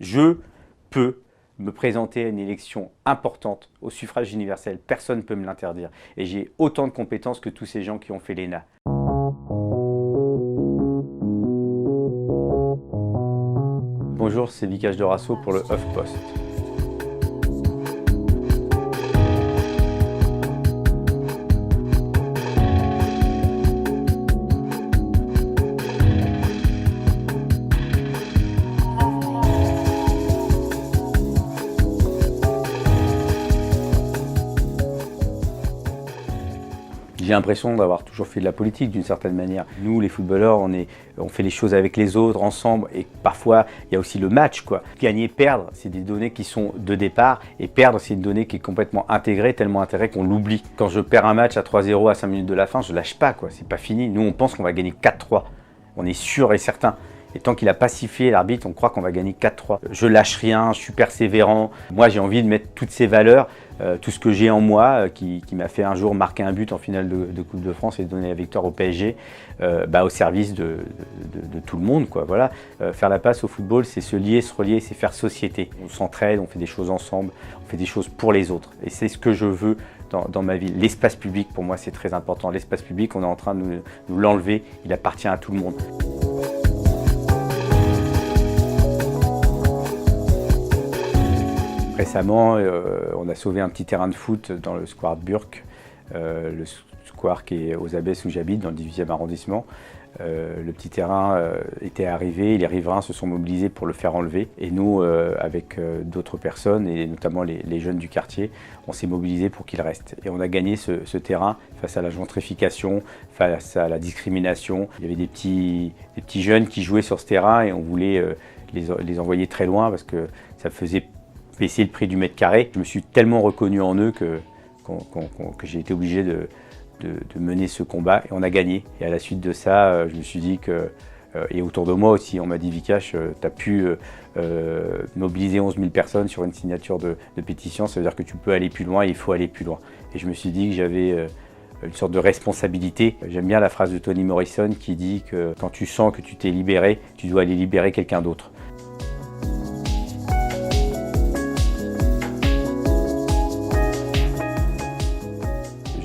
Je peux me présenter à une élection importante au suffrage universel. Personne ne peut me l'interdire. Et j'ai autant de compétences que tous ces gens qui ont fait l'ENA. Bonjour, c'est Vicage Dorasso pour le HuffPost. J'ai l'impression d'avoir toujours fait de la politique d'une certaine manière. Nous, les footballeurs, on fait les choses avec les autres, ensemble, et parfois, il y a aussi le match, quoi. Gagner et perdre, c'est des données qui sont de départ, et perdre, c'est une donnée qui est complètement intégrée, tellement intégrée qu'on l'oublie. Quand je perds un match à 3-0 à 5 minutes de la fin, je lâche pas, quoi. C'est pas fini. Nous, on pense qu'on va gagner 4-3. On est sûr et certain. Et tant qu'il n'a pas sifflé l'arbitre, on croit qu'on va gagner 4-3. Je lâche rien, je suis persévérant. Moi, j'ai envie de mettre toutes ces valeurs, tout ce que j'ai en moi, qui m'a fait un jour marquer un but en finale de Coupe de France et donner la victoire au PSG, au service de tout le monde, quoi. Voilà. Faire la passe au football, c'est se lier, se relier, c'est faire société. On s'entraide, on fait des choses ensemble, on fait des choses pour les autres. Et c'est ce que je veux dans ma vie. L'espace public, pour moi, c'est très important. L'espace public, on est en train de nous l'enlever. Il appartient à tout le monde. Récemment, on a sauvé un petit terrain de foot dans le square de Burk, le square qui est aux Abbesses où j'habite, dans le 18e arrondissement. Le petit terrain était arrivé, les riverains se sont mobilisés pour le faire enlever. Et nous, avec d'autres personnes, et notamment les jeunes du quartier, on s'est mobilisés pour qu'il reste. Et on a gagné ce terrain face à la gentrification, face à la discrimination. Il y avait des petits jeunes qui jouaient sur ce terrain et on voulait les envoyer très loin parce que ça faisait baisser le prix du mètre carré. Je me suis tellement reconnu en eux que j'ai été obligé de mener ce combat et on a gagné. Et à la suite de ça, je me suis dit que, et autour de moi aussi, on m'a dit Vikash, tu as pu mobiliser 11 000 personnes sur une signature de pétition, ça veut dire que tu peux aller plus loin et il faut aller plus loin. Et je me suis dit que j'avais une sorte de responsabilité. J'aime bien la phrase de Toni Morrison qui dit que quand tu sens que tu t'es libéré, tu dois aller libérer quelqu'un d'autre.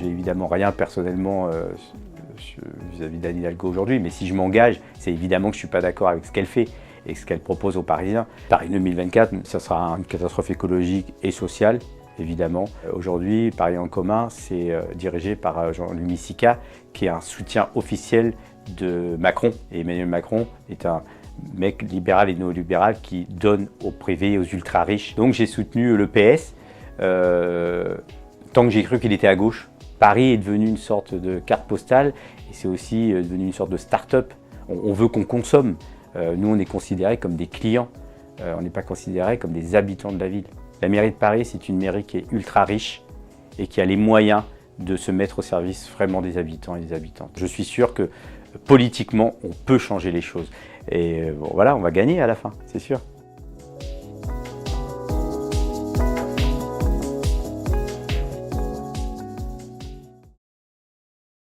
Évidemment rien personnellement vis-à-vis d'Anne Hidalgo aujourd'hui, mais si je m'engage, c'est évidemment que je ne suis pas d'accord avec ce qu'elle fait et ce qu'elle propose aux Parisiens. Paris 2024, ça sera une catastrophe écologique et sociale, évidemment. Aujourd'hui, Paris en commun, c'est dirigé par Jean-Louis Missika, qui est un soutien officiel de Macron. Et Emmanuel Macron est un mec libéral et néolibéral qui donne aux privés et aux ultra-riches. Donc j'ai soutenu le PS, tant que j'ai cru qu'il était à gauche. Paris est devenu une sorte de carte postale et c'est aussi devenu une sorte de start-up. On veut qu'on consomme. Nous, on est considérés comme des clients. On n'est pas considérés comme des habitants de la ville. La mairie de Paris, c'est une mairie qui est ultra riche et qui a les moyens de se mettre au service vraiment des habitants et des habitantes. Je suis sûr que politiquement, on peut changer les choses. Et bon, voilà, on va gagner à la fin, c'est sûr.